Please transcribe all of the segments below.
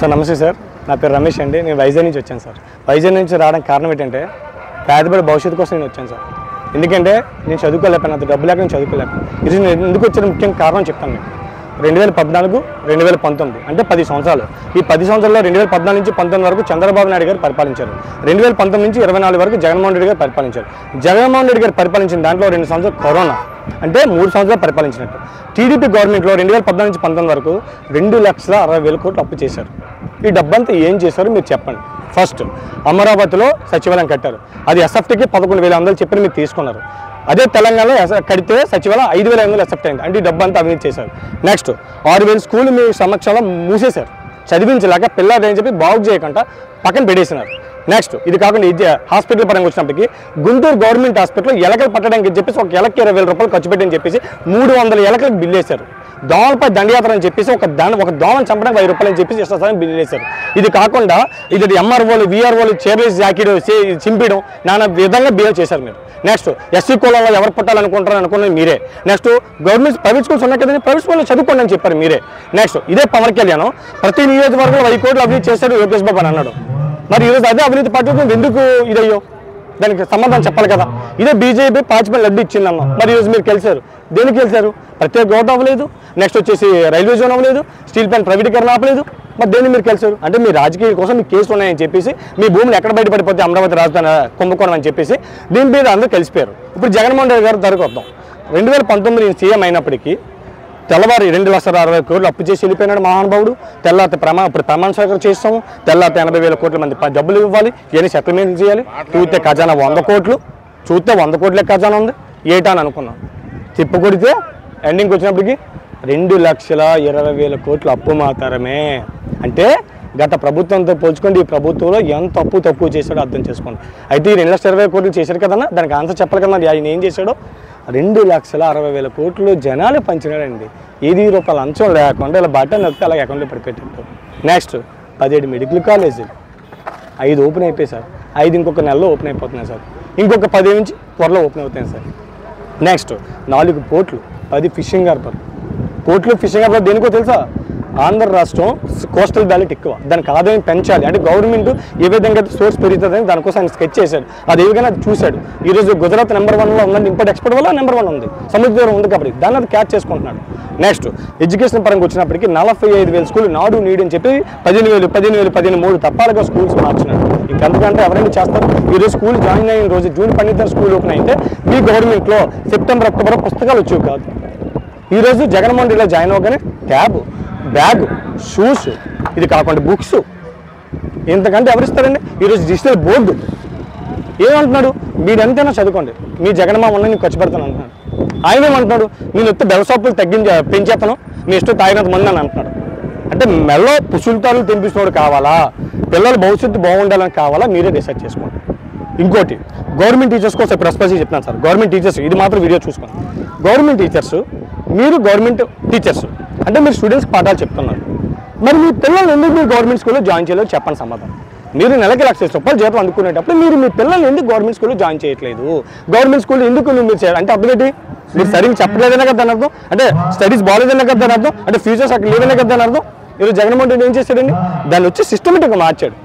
Sir నమస్తే sir, నా పేరు రమేష్ అండి. నేను వైజాగ్ నుంచి వచ్చాను సార్. వైజాగ్ నుంచి రావడానికి కారణం ఏంటంటే పేదపడి భవిష్యత్తు కోసం నేను వచ్చాను సార్. ఎందుకంటే నేను చదువుకోలేకపోయినా, అంత డబ్బు లేక నేను చదువుకోలేకపోయాను. ఇది నేను ఎందుకు వచ్చిన ముఖ్యంగా కారణం చెప్తాను. నేను 2014, 2019 అంటే 10 సంవత్సరాలు. ఈ 10 సంవత్సరాల్లో 2014 నుంచి 19 వరకు చంద్రబాబు నాయుడు గారు పరిపాలించారు. 2019 నుంచి 24 వరకు జగన్మోహన్ రెడ్డి గారు పరిపాలించారు. జగన్మోహన్ రెడ్డి గారు పరిపాలించిన దాంట్లో 2 సంవత్సరాలు కరోనా, అంటే 3 సంవత్సరాలు పరిపాలించినట్టు. టీడీపీ గవర్నమెంట్లో 2014 నుంచి 19 వరకు 2,60,000 కోట్లు అప్పు చేశారు. ఈ డబ్బంతా ఏం చేశారో మీరు చెప్పండి. ఫస్ట్ అమరావతిలో సచివాలయం కట్టారు, అది ఎస్ఎఫ్టీకి 11,100 చెప్పి మీరు తీసుకున్నారు. అదే తెలంగాణలో కడితే సచివాలయం 5,500 ఎస్ఎఫ్టీ అయింది, అంటే ఈ డబ్బు అంతా అవినీతి చేశారు. నెక్స్ట్ 6,000 స్కూల్ మీ సమక్షంలో మూసేశారు, చదివించలేక పిల్లలు అని చెప్పి బాగు చేయకుండా పక్కన పెట్టేసినారు. నెక్స్ట్ ఇది కాకుండా హాస్పిటల్ పరంగా వచ్చినప్పటికీ గుంటూరు గవర్నమెంట్ హాస్పిటల్లో ఎలకలు పట్టడానికి చెప్పేసి ఒక ఎలక్కి 20,000 రూపాయలు ఖర్చు పెట్టని చెప్పేసి 300 ఎలకలకు బిల్లు వేశారు. దోమలపై దండయాత్ర అని చెప్పేసి ఒక దోమను చంపడానికి 5 రూపాయలు అని చెప్పేసి ఇస్తారని బిల్లు వేశారు. ఇది కాకుండా ఇది ఎంఆర్ఓలు, వీఆర్ఓలు చైర్లేసి జాకీడు చింపడం నానా విధంగా బిహేవ్ చేశారు మీరు. నెక్స్ట్ ఎస్సీ కులంలో ఎవరు పుట్టాలనుకుంటారని అనుకున్నది మీరే. నెక్స్ట్ గవర్నమెంట్ ప్రైవేట్ స్కూల్స్ ఉన్నాయి కదండి, ప్రైవేట్ స్కూల్లో చదువుకోండి అని చెప్పారు మీరే. నెక్స్ట్ ఇదే పవన్ కళ్యాణ్ ప్రతి నియోజకవర్గంలో 1000 కోట్లు అభివృద్ధి చేశాడు లోకేష్ బాబు అని అన్నాడు. మరి ఈరోజు అదే అవినీతి పార్టీ ఎందుకు ఇదయ్యో, దానికి సమాధానం చెప్పాలి కదా. ఇదే బీజేపీ 5 లడ్డు ఇచ్చిందమ్మా, మరి ఈరోజు మీరు గెలిచారు. దేనికి గెలిచారు? ప్రత్యేక హోదా అవ్వలేదు, నెక్స్ట్ వచ్చేసి రైల్వే జోన్ అవ్వలేదు, స్టీల్ ప్లాంట్ ప్రైవేటీకరణ ఆపలేదు. మరి దేన్ని మీరు గెలిచారు? అంటే మీ రాజకీయాల కోసం మీ కేసులు ఉన్నాయని చెప్పేసి, మీ భూములు ఎక్కడ బయటపడిపోతే అమరావతి రాజధాని కుంభకోణం అని చెప్పేసి దీని మీద అందరూ కలిసిపోయారు. ఇప్పుడు జగన్మోహన్ రెడ్డి గారు ధరకు వద్దాం. 2019 సీఎం అయినప్పటికీ తెల్లవారి 2,60,000 కోట్లు అప్పు చేసి వెళ్ళిపోయినాడు మహానుభావుడు. తెల్లారితే ఇప్పుడు ప్రమాణ స్వీకారం చేస్తాము, తెల్లారితే 80,000 కోట్ల మంది డబ్బులు ఇవ్వాలి, ఇవన్నీ సెటిల్మెంట్ చేయాలి. చూస్తే ఖజానా 100 కోట్లు, చూస్తే 100 కోట్ల ఖజానా ఉంది ఏటా అని అనుకున్నాం. తిప్పు కొడితే ఎండింగ్కి వచ్చినప్పటికీ 2,20,000 కోట్లు అప్పు మాత్రమే. అంటే గత ప్రభుత్వంతో పోల్చుకోండి ఈ ప్రభుత్వంలో ఎంత తక్కువ చేశాడో అర్థం చేసుకోండి. అయితే ఈ 2,20,000 కోట్లు చేశాడు కదన్నా, దానికి ఆన్సర్ చెప్పాలి కదా. ఆయన ఏం చేశాడో 2,60,000 కోట్లు జనాలు పంచినాడండి. ₹1 లంచం లేకుండా ఇలా బటన్ నొక్కితే అలా అకౌంట్లో పడిపెట్టాడు. నెక్స్ట్ 17 మెడికల్ కాలేజీలు 5 ఓపెన్ అయిపోయాయి సార్. 5 ఇంకొక నెలలో ఓపెన్ అయిపోతున్నాయి సార్. ఇంకొక 10 నుంచి త్వరలో ఓపెన్ అవుతాయి సార్. నెక్స్ట్ 4 పోర్ట్లు, 10 ఫిషింగ్ హార్బర్. పోర్ట్లు ఫిషింగ్ హార్బర్ దేనికో తెలుసా? ఆంధ్ర రాష్ట్రం కోస్టల్ బ్యాలెట్ ఎక్కువ, దానికి ఆదాయం పెంచాలి అంటే గవర్నమెంట్ ఏ విధంగా సోర్స్ పెరుగుతుందని దానికోసం ఆయన స్కెచ్ చేశాడు. అది ఏవిగా అది చూశాడు. ఈరోజు గుజరాత్ నెంబర్ 1లో ఉందండి, ఇంపోర్ట్ ఎక్స్పోర్ట్ వల్ల నెంబర్ 1 ఉంది, సముద్రం ఉంది కాబట్టి దాన్ని అది క్యాచ్ చేసుకుంటున్నాడు. నెక్స్ట్ ఎడ్యుకేషన్ పరంగా వచ్చినప్పటికీ 45,000 స్కూల్ నాడు నీడు అని చెప్పి 15,000 తప్పాలుగా స్కూల్స్ మార్చినాడు. ఇంకెంతకంటే ఎవరైనా చేస్తారు? ఈరోజు స్కూల్ జాయిన్ అయిన రోజు జూన్ 12న స్కూల్ ఓపెన్ అయితే మీ గవర్నమెంట్లో సెప్టెంబర్, అక్టోబర్ పుస్తకాలు వచ్చేవి కాదు. ఈరోజు జగన్మోహన్ రెడ్డిలో జాయిన్ అవ్వగానే ట్యాబ్, బ్యాగ్, షూస్, ఇది కాకుండా బుక్స్, ఇంతకంటే ఎవరిస్తారండి? ఈరోజు డిజిటల్ బోర్డు. ఏమంటున్నాడు? మీరు ఎంతైనా చదువుకోండి, మీ జగన్మామ ఉన్న నేను ఖర్చు పెడతాను అంటున్నాడు. ఆయన ఏమంటున్నాడు? నేను వస్తే బెలసాపులు పెంచేస్తాను, మీ ఇష్టం తాగినంత మంది అని అంటున్నాడు. అంటే మెల్లో పుసులుతాలు తినిపిస్తున్నాడు కావాలా, పిల్లల భవిష్యత్తు బాగుండాలని కావాలా, మీరే డిసైడ్ చేసుకోండి. ఇంకోటి గవర్నమెంట్ టీచర్స్ కోసం ఇప్పుడు ఎస్పెషల్లీ చెప్తున్నాను సార్. గవర్నమెంట్ టీచర్స్ ఇది మాత్రం వీడియో చూసుకోండి. గవర్నమెంట్ టీచర్స్, మీరు గవర్నమెంట్ టీచర్స్ అంటే మీరు స్టూడెంట్స్కి పాఠాలు చెప్తున్నారు. మరి మీ పిల్లల్ని ఎందుకు మీరు గవర్నమెంట్ స్కూల్లో జాయిన్ చేయలేదు చెప్పండి సమాధానం. మీరు నెలకి ₹1,00,000 జీతం అందుకునేటప్పుడు మీ పిల్లల్ని ఎందుకు గవర్నమెంట్ స్కూల్లో జాయిన్ చేయట్లేదు? గవర్నమెంట్ స్కూల్లో ఎందుకు మీరు చేయాలి అంటే అర్థం ఏంటి? మీరు సరిగ్గా చెప్పలేదనే కదా అని అర్థం, అంటే స్టడీస్ బాగాలేదనే కదా అని అర్థం, అంటే ఫ్యూచర్స్ అక్కడ లేదనే కదా అని అర్థం. ఈరోజు జగన్మోహన్ రెడ్డి ఏం చేశాడండి? దాన్ని వచ్చి సిస్టమేటిక్గా మార్చాడు.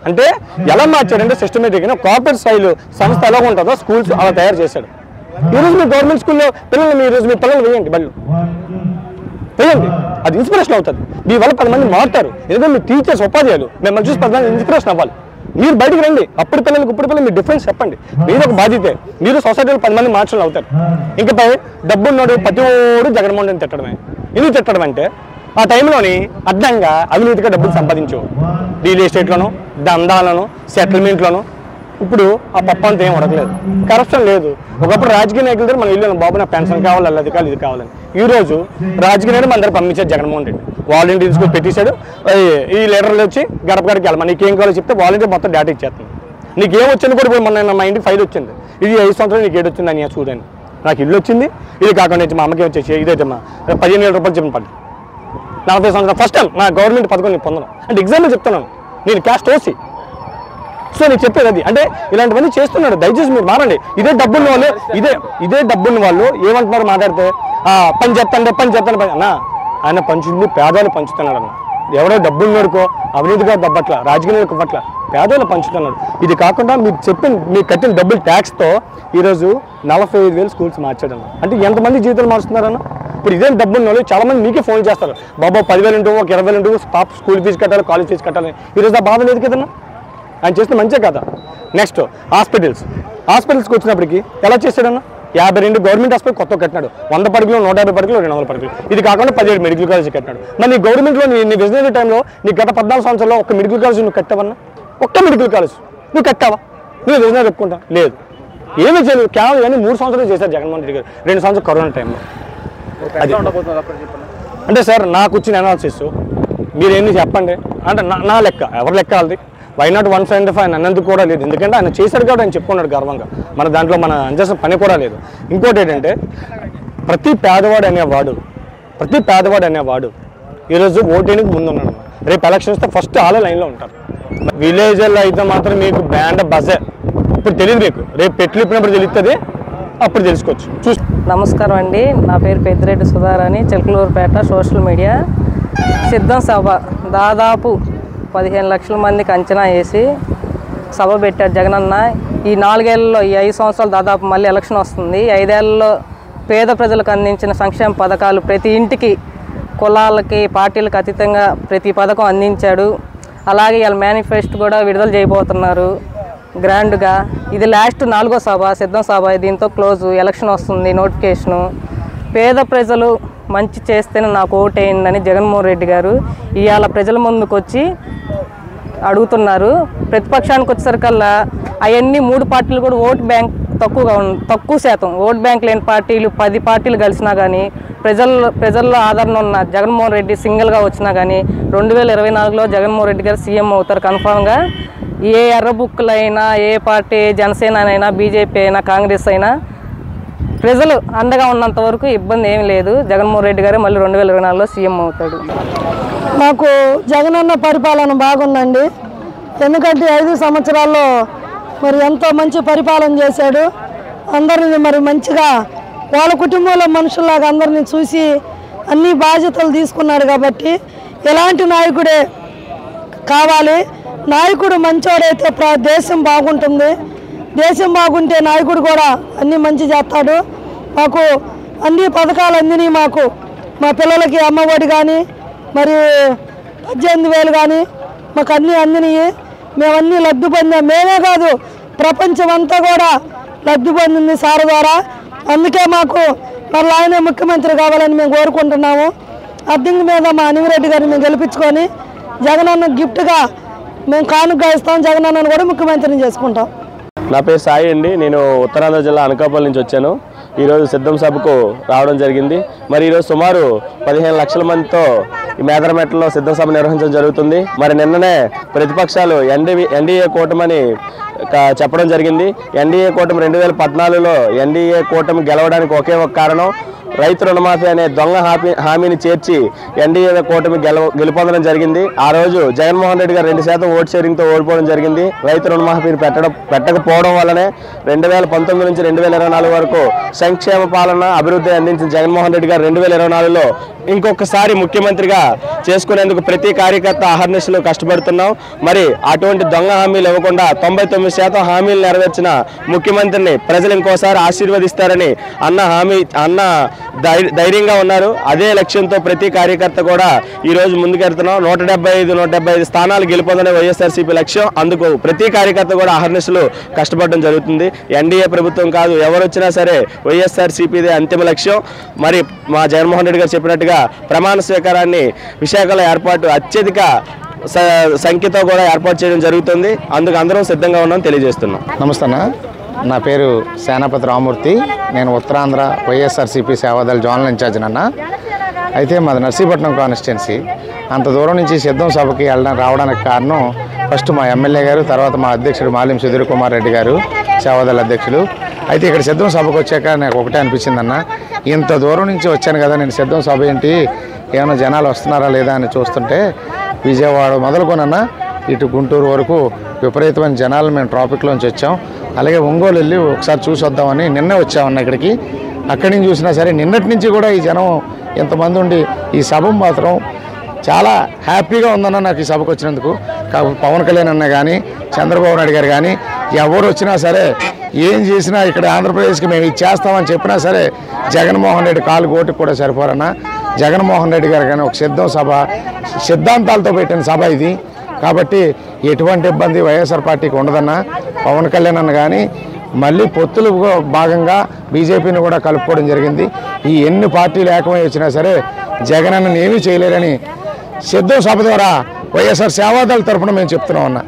అంటే ఎలా మార్చాడంటే సిస్టమేటిక్గా కార్పొరేట్ స్థాయిలో సంస్థ ఎలా ఉంటుందో స్కూల్స్ అలా తయారు చేశాడు. ఈరోజు మీ గవర్నమెంట్ స్కూల్లో పిల్లలు ఈరోజు మీ పిల్లలు వేయండి, బళ్ళు వేయండి, అది ఇన్స్పిరేషన్ అవుతుంది. మీ వల్ల 10 మంది మారుతారు. ఎందుకంటే మీ టీచర్స్ ఉపాధ్యాయులు మిమ్మల్ని చూసి 10 మంది ఇన్స్పిరేషన్ అవ్వాలి. మీరు బయటకు రండి, అప్పుడు పిల్లలకు ఇప్పుడు పిల్లలు మీ డిఫరెన్స్ చెప్పండి. మీరు ఒక బాధ్యతే, మీరు సొసైటీలో 10 మంది మార్చలు అవుతారు. ఇంకపై డబ్బున్నాడు ప్రతి ఓడు జగన్మోహన్ రెడ్డిని తిట్టడమే. ఎందుకు తిట్టడం అంటే ఆ టైంలోని అడ్డంగా అవినీతిగా డబ్బులు సంపాదించేవాడు. రియల్ ఎస్టేట్లోనూ, దందాలను, సెటిల్మెంట్లోనూ. ఇప్పుడు ఆ పప్పు అంతా ఏం ఉడకలేదు, కరప్షన్ లేదు. ఒకప్పుడు రాజకీయ నాయకుల దగ్గర మనం వెళ్ళాను, బాబు నాకు పెన్షన్ కావాలి, అది కావాలి, ఇది కావాలని. ఈరోజు రాజకీయ నాయకులు మన దగ్గర పంపించారు జగన్మోహన్ రెడ్డి. వాలంటీర్ తీసుకొని పెట్టేశాడు. ఈ లీడర్లు వచ్చి గడప గడపకి వెళ్ళమని నీకేం కావాలో చెప్తే వాలంటీర్ మొత్తం డేటా ఇచ్చేస్తుంది. నీకేం వచ్చింది కూడా పోయి మొన్న మా ఇంటికి ఫైల్ వచ్చింది, ఇది 5 సంవత్సరాలు నీకు ఏడు వచ్చింది అని చూడండి. నాకు ఇల్లు వచ్చింది, ఇది కాకుండా మా అమ్మకి వచ్చేసి ఇదైతే మా 15,000 రూపాయలు చెప్పిన పడ్డ 40 సంవత్సరాలు ఫస్ట్ టైం నా గవర్నమెంట్ పథకం నేను పొందడం అంటే ఎగ్జాంపుల్ చెప్తున్నాను. నేను క్యాస్ట్ ఓసి. సో నేను చెప్పేది అది. అంటే ఇలాంటివన్నీ చేస్తున్నాడు. దయచేసి మీరు మారండి. ఇదే డబ్బున్న వాళ్ళు ఇదే డబ్బున్న వాళ్ళు ఏమంటున్నారు మాట్లాడితే పని చేస్తాండి అన్న ఆయన పంచుంది పేదలు పంచుతున్నాడు అన్న. ఎవరో డబ్బులు నడుకో అవినీతిగా దబ్బట్ల రాజకీయాలకు పట్ల పేదలు పంచుతున్నాడు. ఇది కాకుండా మీరు కట్టిన డబ్బులు ట్యాక్స్తో ఈరోజు 45,000 స్కూల్స్ మార్చాడన్న. అంటే ఎంతమంది జీవితాలు మారుస్తున్నారన్న? ఇప్పుడు ఇదే డబ్బులు వాళ్ళు చాలామంది మీకే ఫోన్ చేస్తారు, బాబా 10,000 ఉంటూ ఒక 20,000 ఉంటూ పాప స్కూల్ ఫీజు కట్టాలి, కాలేజ్ ఫీజు కట్టాలి. ఈరోజు ఆ బాధ లేదు కదన్నా, ఆయన చేస్తే మంచిదే కదా. నెక్స్ట్ హాస్పిటల్స్కి వచ్చినప్పటికీ ఎలా చేశాడన్నా? 52 గవర్నమెంట్ హాస్పిటల్ కొత్త కట్టినాడు, 100 పడకలు 150 పడకలు 200 పడకలు. ఇది కాకుండా 17 మెడికల్ కాలేజ్ కట్టినాడు. మరి నీ గవర్నమెంట్లో నీ విజనరీ టైంలో నీ గత 14 సంవత్సరాల్లో ఒక మెడికల్ కాలేజ్ నువ్వు కట్టావన్నా? ఒక్క మెడికల్ కాలేజ్ నువ్వు కట్టావా? నువ్వు విజనరీ చెప్పుకుంటా లేదు, ఏమీ చేయలేదు. కేవలం కానీ 3 సంవత్సరాలు చేశారు జగన్మోహన్ రెడ్డి గారు, 2 సంవత్సరాలు కరోనా టైంలో. అది అంటే సార్ నాకు వచ్చిన అనాలిసిస్ మీరేంది చెప్పండి అంటే నా లెక్క, ఎవరి లెక్క వాళ్ళది. వై నాట్ 175 అన్నందుకు కూడా లేదు, ఎందుకంటే ఆయన చేశాడు కాబట్టి ఆయన చెప్పుకున్నాడు గర్వంగా. మన దాంట్లో మన అంచేసిన పని కూడా లేదు. ఇంకోటి ఏంటంటే ప్రతి పేదవాడు అనేవాడు ఈరోజు ఓటేనికి ముందున్నాడు. రేపు ఎలక్షన్స్ ఫస్ట్ వాళ్ళే లైన్లో ఉంటారు. విలేజ్లో అయితే మాత్రం మీకు బ్యాండ్ బజే ఇప్పుడు తెలియదు, మీకు రేపు పెట్లు ఇప్పినప్పుడు తెలుస్తుంది, అప్పుడు తెలుసుకోవచ్చు. నమస్కారం అండి, నా పేరు పెద్దిరెడ్డి సుధారాణి, చిలకలూరుపేట. సోషల్ మీడియా సిద్ధం సభ దాదాపు 15 లక్షల మందికి అంచనా వేసి సభ పెట్టారు జగనన్న. ఈ 4 ఏళ్లలో, ఈ 5 సంవత్సరాలు దాదాపు మళ్ళీ ఎలక్షన్ వస్తుంది. 5 ఏళ్లలో పేద ప్రజలకు అందించిన సంక్షేమ పథకాలు ప్రతి ఇంటికి కులాలకి పార్టీలకు అతీతంగా ప్రతి పథకం అందించాడు. అలాగే వాళ్ళ మేనిఫెస్టో కూడా విడుదల చేయబోతున్నారు గ్రాండ్గా. ఇది లాస్ట్ 4వ సభ, సిద్ధం సభ. దీంతో క్లోజ్, ఎలక్షన్ వస్తుంది, నోటిఫికేషను. పేద ప్రజలు మంచి చేస్తేనే నాకు ఓటేయండి జగన్మోహన్ రెడ్డి గారు ఇవాళ ప్రజల ముందుకు వచ్చి అడుగుతున్నారు. ప్రతిపక్షానికి వచ్చేసరికల్లా అవన్నీ 3 పార్టీలు కూడా ఓటు బ్యాంక్ తక్కువ శాతం ఓటు బ్యాంక్ లేని పార్టీలు 10 పార్టీలు కలిసినా కానీ ప్రజల్లో ఆదరణ ఉన్న జగన్మోహన్ రెడ్డి సింగిల్గా వచ్చినా కానీ 2024లో జగన్మోహన్ రెడ్డి గారు సీఎం అవుతారు కన్ఫామ్గా. ఏ ఎర్ర బుక్కులైనా, ఏ పార్టీ, జనసేన అయినా, బీజేపీ అయినా, కాంగ్రెస్ అయినా ప్రజలు అండగా ఉన్నంత వరకు ఇబ్బంది ఏమీ లేదు. జగన్మోహన్ రెడ్డి గారు మళ్ళీ 2024లో సీఎం అవుతాడు. మాకు జగనన్న పరిపాలన బాగుందండి, ఎందుకంటే 5 సంవత్సరాల్లో మరి ఎంతో మంచి పరిపాలన చేశాడు. అందరిని మరి మంచిగా వాళ్ళ కుటుంబంలో మనుషుల్లాగా అందరినీ చూసి అన్ని బాధ్యతలు తీసుకున్నాడు. కాబట్టి ఎలాంటి నాయకుడే కావాలి, నాయకుడు మంచోడైతే దేశం బాగుంటుంది, దేశం బాగుంటే నాయకుడు కూడా అన్నీ మంచి చేస్తాడు. మాకు అన్ని పథకాలు అందినాయి. మా పిల్లలకి అమ్మఒడి కానీ మరి 18,000 కానీ మాకు అన్నీ అందినాయి. మేమన్నీ లబ్ధి పొందాం. మేమే కాదు, ప్రపంచం అంతా కూడా లబ్ధి పొందింది సార్ ద్వారా. అందుకే మాకు మళ్ళీ ఆయనే ముఖ్యమంత్రి కావాలని మేము కోరుకుంటున్నాము. అద్దెంగి మీద మా అనిమిరెడ్డి గారిని మేము గెలిపించుకొని జగనన్న గిఫ్ట్గా మేము కానుకగా ఇస్తాం. జగనన్నను కూడా ముఖ్యమంత్రిని చేసుకుంటాం. నా పేరు సాయి అండి, నేను ఉత్తరాంధ్ర జిల్లా అనకాపల్లి నుంచి వచ్చాను. ఈరోజు సిద్ధం సభకు రావడం జరిగింది. మరి ఈరోజు సుమారు 15 లక్షల మందితో ఈ మేదరమెట్టలో సిద్ధం సభ నిర్వహించడం జరుగుతుంది. మరి నిన్ననే ప్రతిపక్షాలు ఎన్డీఏ కూటమని చెప్పడం జరిగింది. ఎన్డీఏ కూటమి 2014లో ఎన్డీఏ కూటమి గెలవడానికి ఒకే ఒక కారణం, రైతు రుణమాఫీ అనే దొంగ హామీని చేర్చి ఎన్డీఏ కూటమి గెలుపొందడం జరిగింది. ఆ రోజు జగన్మోహన్ రెడ్డి గారు 2% ఓటు షేరింగ్తో ఓడిపోవడం జరిగింది. రైతు రుణమాఫీని పెట్టకపోవడం వల్లనే 2019 నుంచి 2024 వరకు సంక్షేమ పాలన అభివృద్ధి అందించిన జగన్మోహన్ రెడ్డి గారు 2024లో ఇంకొకసారి ముఖ్యమంత్రిగా చేసుకునేందుకు ప్రతి కార్యకర్త అహర్నిశలు కష్టపడుతున్నాం. మరి అటువంటి దొంగ హామీలు ఇవ్వకుండా 99% హామీలు నెరవేర్చిన ముఖ్యమంత్రిని ప్రజలు ఇంకోసారి ఆశీర్వదిస్తారని అన్న ధైర్యంగా ఉన్నారు. అదే లక్ష్యంతో ప్రతి కార్యకర్త కూడా ఈరోజు ముందుకెళ్తున్నాం. 175 స్థానాలు గెలుపొందనే వైఎస్ఆర్సీపీ లక్ష్యం. అందుకు ప్రతి కార్యకర్త కూడా అహర్నిశలు కష్టపడడం జరుగుతుంది. ఎన్డీఏ ప్రభుత్వం కాదు, ఎవరు వచ్చినా సరే వైఎస్ఆర్సీపీదే అంతిమ లక్ష్యం. మరి మా జగన్మోహన్ రెడ్డి గారు చెప్పినట్టుగా ప్రమాణ స్వీకారాన్ని విశాఖలో అత్యధిక సంఖ్యతో కూడా ఏర్పాటు చేయడం జరుగుతుంది. అందుకు అందరం సిద్ధంగా ఉన్నాం తెలియజేస్తున్నాం. నమస్తే అన్న, నా పేరు సేనాపతి రామమూర్తి. నేను ఉత్తరాంధ్ర వైఎస్ఆర్సీపీ సేవాదళ జోనల్ ఇన్ఛార్జ్ అన్న. అయితే మాది నర్సీపట్నం కాన్స్టిట్యున్సీ. అంత దూరం నుంచి సిద్ధం సభకి రావడానికి కారణం ఫస్ట్ మా ఎమ్మెల్యే గారు, తర్వాత మా అధ్యక్షుడు మాలిం సుధీర్ కుమార్ రెడ్డి గారు, సేవాదళ అధ్యక్షులు. అయితే ఇక్కడ సిద్ధం సభకు వచ్చాక నాకు ఒకటే అనిపించిందన్న, ఇంత దూరం నుంచి వచ్చాను కదా నేను, సిద్ధం సభ ఏంటి, ఏమైనా జనాలు వస్తున్నారా లేదా అని చూస్తుంటే విజయవాడ మొదలుకొనన్నా ఇటు గుంటూరు వరకు విపరీతమైన జనాలు మేము ట్రాఫిక్లోంచి వచ్చాం. అలాగే ఒంగోలు వెళ్ళి ఒకసారి చూసి వద్దామని నిన్నే వచ్చామన్న ఇక్కడికి. అక్కడి నుంచి చూసినా సరే నిన్నటి నుంచి కూడా ఈ జనం ఎంతమంది ఉండి ఈ సభ మాత్రం చాలా హ్యాపీగా ఉందన్న నాకు ఈ సభకు వచ్చినందుకు. పవన్ కళ్యాణ్ అన్న కానీ చంద్రబాబు నాయుడు గారు కానీ ఎవరు వచ్చినా సరే ఏం చేసినా ఇక్కడ ఆంధ్రప్రదేశ్కి మేము ఇది చేస్తామని చెప్పినా సరే జగన్మోహన్ రెడ్డి కాలు గోటుకు కూడా సరిపోరన్న. జగన్మోహన్ రెడ్డి గారు కానీ ఒక సిద్ధం సభ సిద్ధాంతాలతో పెట్టిన సభ ఇది. కాబట్టి ఎటువంటి ఇబ్బంది వైఎస్ఆర్ పార్టీకి ఉండదన్న. పవన్ కళ్యాణ్ అన్న కానీ మళ్ళీ పొత్తులు భాగంగా బీజేపీని కూడా కలుపుకోవడం జరిగింది. ఈ ఎన్ని పార్టీలు ఏకమై వచ్చినా సరే జగన్ అన్నని ఏమీ చేయలేరని సిద్ధం సభ ద్వారా వైఎస్ఆర్ సేవాదళ తరఫున మేము చెప్తున్నాం అన్న.